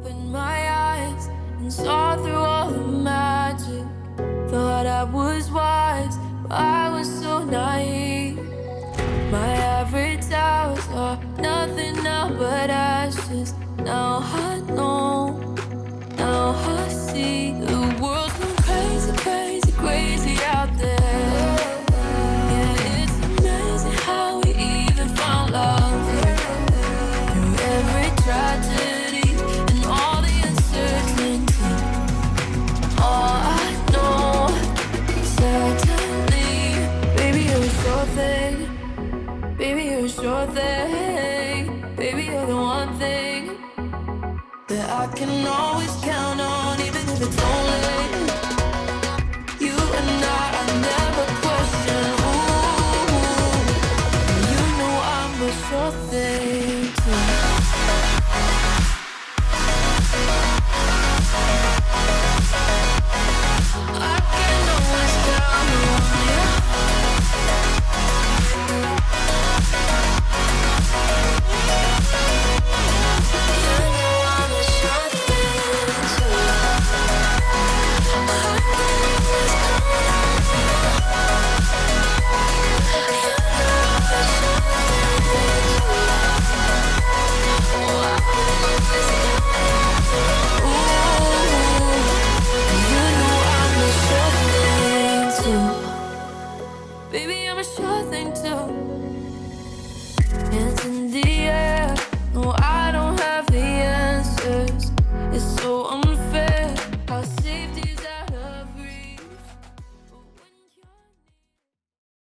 opened my eyes and saw through all the magic. Thought I was wise, but I was so naive. My average hours are nothing now but ashes. Now I know, now I see the world's gone crazy, crazy, crazy out there. Yeah, it's amazing how we even found love through every tragedy and all the uncertainty. All I know, certainly, baby, you're a sure thing. Baby, you're a sure thing. Baby, you're the one thing that I can always